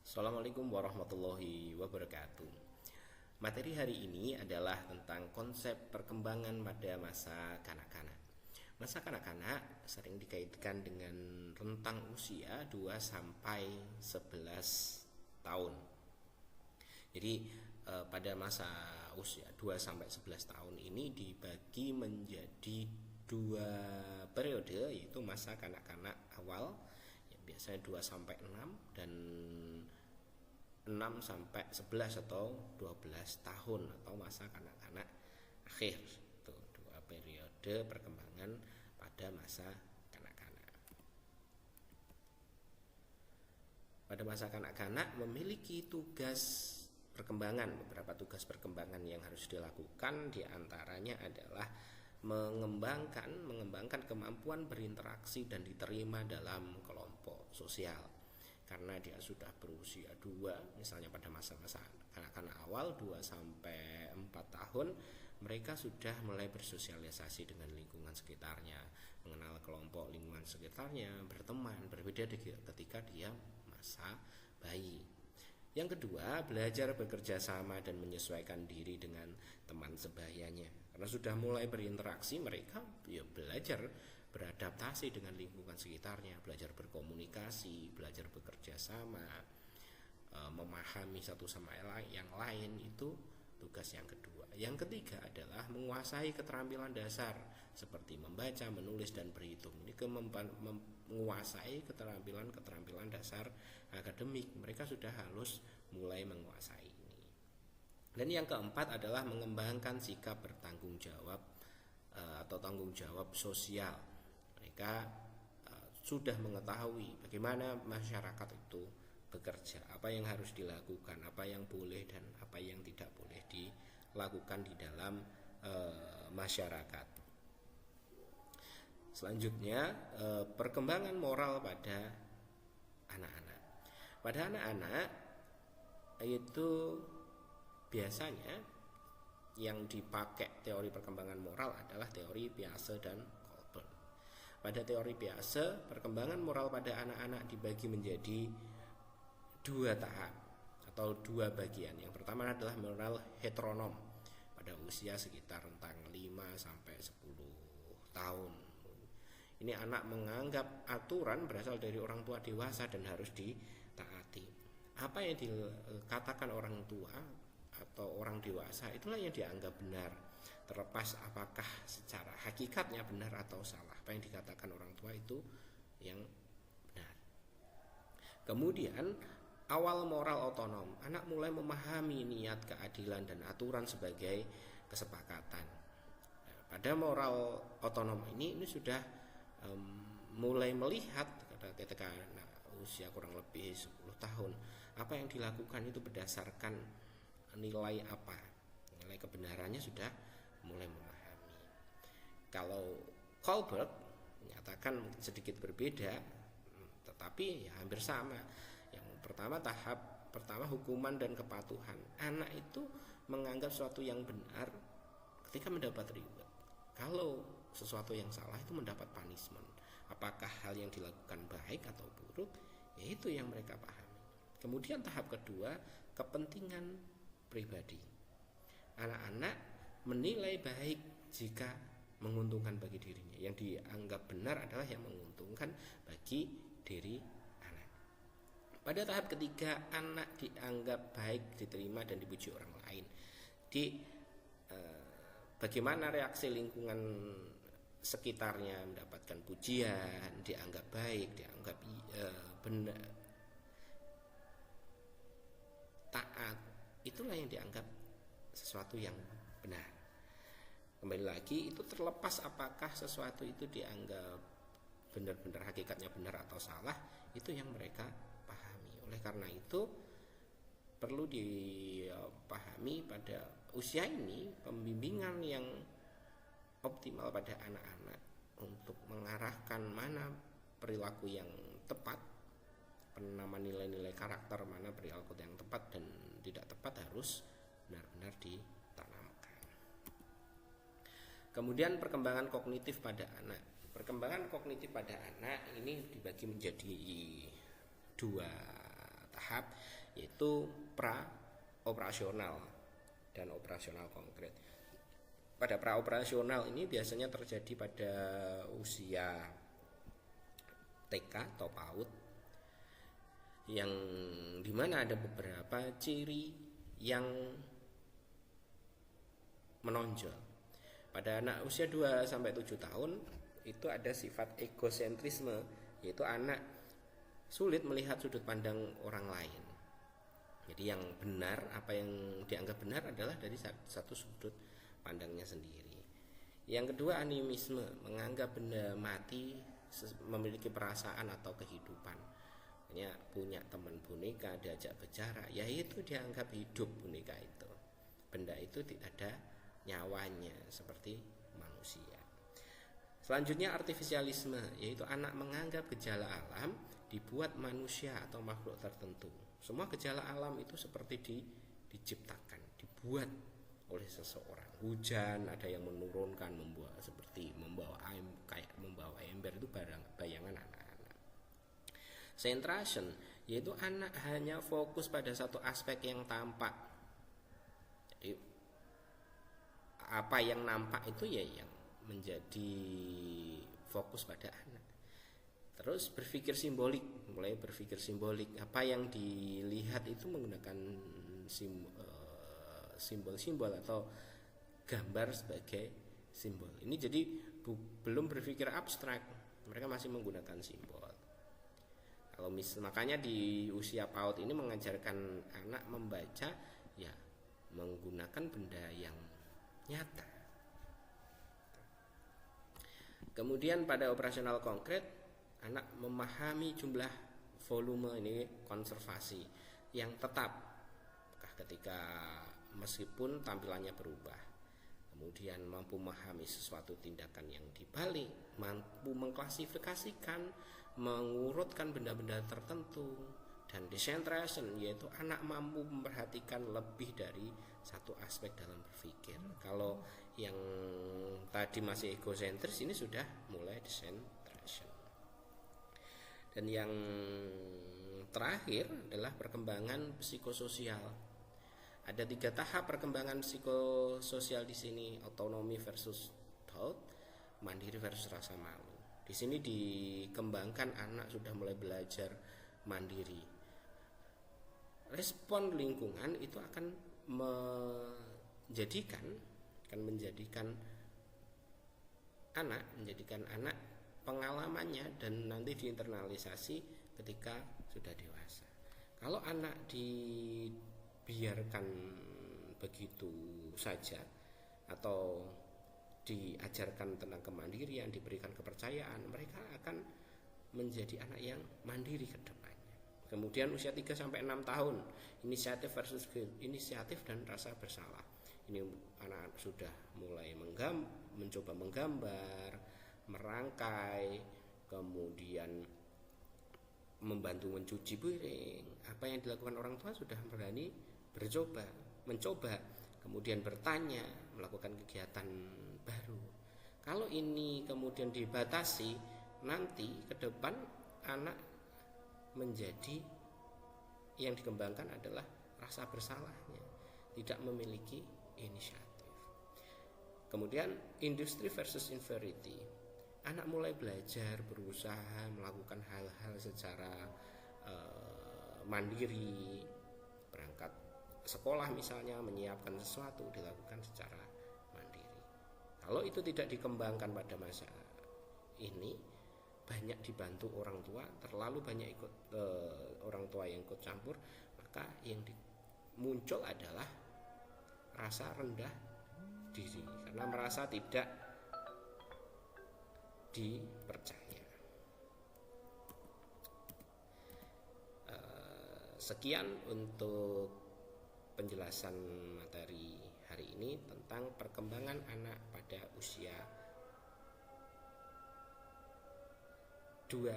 Assalamualaikum warahmatullahi wabarakatuh. Materi hari ini adalah tentang konsep perkembangan pada masa kanak-kanak. Masa kanak-kanak sering dikaitkan dengan rentang usia 2 sampai 11 tahun. Jadi pada masa usia 2 sampai 11 tahun ini dibagi menjadi dua periode, yaitu masa kanak-kanak awal yang biasanya 2 sampai 6 dan 6 sampai 11 atau 12 tahun atau masa kanak-kanak akhir. Itu dua periode perkembangan pada masa kanak-kanak. Pada masa kanak-kanak memiliki tugas perkembangan, beberapa tugas perkembangan yang harus dilakukan, diantaranya adalah mengembangkan kemampuan berinteraksi dan diterima dalam kelompok sosial. Karena dia sudah berusia 2, misalnya pada masa-masa kanak-kanak awal 2 sampai 4 tahun, mereka sudah mulai bersosialisasi dengan lingkungan sekitarnya, mengenal kelompok lingkungan sekitarnya, berteman, berbeda ketika dia masa bayi. Yang kedua, belajar bekerja sama dan menyesuaikan diri dengan teman sebayanya. Karena sudah mulai berinteraksi, mereka belajar beradaptasi dengan lingkungan sekitarnya, belajar berkomunikasi, belajar bekerja sama, memahami satu sama yang lain. Itu tugas yang kedua. Yang ketiga adalah menguasai keterampilan dasar seperti membaca, menulis, dan berhitung. Ini menguasai keterampilan dasar akademik. Mereka sudah harus mulai menguasai ini. Dan yang keempat adalah mengembangkan sikap bertanggung jawab atau tanggung jawab sosial. Mereka sudah mengetahui bagaimana masyarakat itu bekerja, apa yang harus dilakukan, apa yang boleh dan apa yang tidak boleh dilakukan di dalam masyarakat. Selanjutnya, perkembangan moral pada anak-anak. Pada anak-anak itu biasanya yang dipakai teori perkembangan moral adalah teori Piaget dan Colbert. Pada teori Piaget, perkembangan moral pada anak-anak dibagi menjadi dua tahap atau dua bagian. Yang pertama adalah moral heteronom pada usia sekitar rentang 5 sampai 10 tahun. Ini anak menganggap aturan berasal dari orang tua dewasa dan harus ditaati. Apa yang dikatakan orang tua atau orang dewasa itulah yang dianggap benar, terlepas apakah secara hakikatnya benar atau salah. Apa yang dikatakan orang tua itu yang benar. Kemudian awal moral otonom, anak mulai memahami niat, keadilan, dan aturan sebagai kesepakatan. Pada moral otonom ini sudah mulai melihat ketika anak usia kurang lebih 10 tahun, apa yang dilakukan itu berdasarkan nilai apa, nilai kebenarannya sudah mulai memahami. Kalau Colbert menyatakan sedikit berbeda, tetapi ya hampir sama. Yang tahap pertama hukuman dan kepatuhan. Anak itu menganggap sesuatu yang benar ketika mendapat reward. Kalau sesuatu yang salah itu mendapat punishment. Apakah hal yang dilakukan baik atau buruk, yaitu yang mereka pahami. Kemudian tahap kedua, kepentingan pribadi. Anak-anak menilai baik jika menguntungkan bagi dirinya. Yang dianggap benar adalah yang menguntungkan bagi diri anak. Pada tahap ketiga, anak dianggap baik, diterima, dan dipuji orang lain. Bagaimana reaksi lingkungan sekitarnya mendapatkan pujian, dianggap baik, dianggap benar, taat, itulah yang dianggap sesuatu yang benar. Kembali lagi, itu terlepas apakah sesuatu itu dianggap benar-benar hakikatnya benar atau salah, itu yang mereka pahami. Oleh karena itu perlu dipahami pada usia ini pembimbingan yang optimal pada anak-anak untuk mengarahkan mana perilaku yang tepat, penanaman nilai-nilai karakter, mana perilaku yang tepat dan tidak tepat harus benar-benar ditanamkan. Kemudian perkembangan kognitif pada anak. Perkembangan kognitif pada anak ini dibagi menjadi dua tahap. tahap, yaitu pra operasional dan operasional konkret. Pada pra operasional ini biasanya terjadi pada usia TK atau PAUD, yang dimana ada beberapa ciri yang menonjol. Pada anak usia 2-7 tahun itu ada sifat egosentrisme, yaitu anak sulit melihat sudut pandang orang lain. Jadi yang benar, apa yang dianggap benar adalah dari satu sudut pandangnya sendiri. Yang kedua, animisme, menganggap benda mati memiliki perasaan atau kehidupan. Hanya punya teman boneka, diajak bicara, ya itu dianggap hidup boneka itu. Benda itu tidak ada nyawanya seperti manusia. Selanjutnya artifisialisme, yaitu anak menganggap gejala alam dibuat manusia atau makhluk tertentu. Semua gejala alam itu seperti diciptakan, dibuat oleh seseorang. Hujan ada yang menurunkan, kayak membawa ember, itu bayangan anak-anak. Centration, yaitu anak hanya fokus pada satu aspek yang tampak. Jadi apa yang nampak itu ya yang menjadi fokus pada anak. Terus mulai berpikir simbolik. Apa yang dilihat itu menggunakan simbol-simbol atau gambar sebagai simbol. Ini jadi belum berpikir abstrak, mereka masih menggunakan simbol. Makanya di usia PAUD ini mengajarkan anak membaca ya menggunakan benda yang nyata. Kemudian pada operasional konkret, anak memahami jumlah volume, ini konservasi yang tetap ketika meskipun tampilannya berubah. Kemudian mampu memahami sesuatu tindakan yang dibalik, mampu mengklasifikasikan, mengurutkan benda-benda tertentu. Dan decentration, yaitu anak mampu memperhatikan lebih dari satu aspek dalam berpikir. Kalau yang tadi masih egosentris, ini sudah mulai decentration. Dan yang terakhir adalah perkembangan psikososial. Ada 3 tahap perkembangan psikososial di sini: autonomi versus doubt, mandiri versus rasa malu. Di sini dikembangkan anak sudah mulai belajar mandiri. Respon lingkungan itu akan menjadikan anak pengalamannya dan nanti diinternalisasi ketika sudah dewasa. Kalau anak dibiarkan begitu saja atau diajarkan tentang kemandirian, diberikan kepercayaan, mereka akan menjadi anak yang mandiri ke depannya. Kemudian usia 3-6 tahun, inisiatif versus inisiatif dan rasa bersalah. Ini anak sudah mulai mencoba menggambar, merangkai, kemudian membantu mencuci piring. Apa yang dilakukan orang tua sudah berani mencoba, kemudian bertanya, melakukan kegiatan baru. Kalau ini kemudian dibatasi, nanti ke depan anak menjadi yang dikembangkan adalah rasa bersalahnya, tidak memiliki inisiatif. Kemudian industri versus inferiority. Anak mulai belajar, berusaha melakukan hal-hal secara mandiri. Berangkat sekolah misalnya, menyiapkan sesuatu dilakukan secara mandiri. Kalau itu tidak dikembangkan pada masa ini, banyak dibantu orang tua, terlalu banyak orang tua yang ikut campur, maka yang muncul adalah rasa rendah diri karena merasa tidak dipercaya. Sekian untuk penjelasan materi hari ini tentang perkembangan anak pada usia 2-11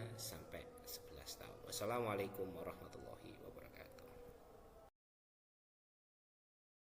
tahun. Wassalamualaikum warahmatullahi wabarakatuh.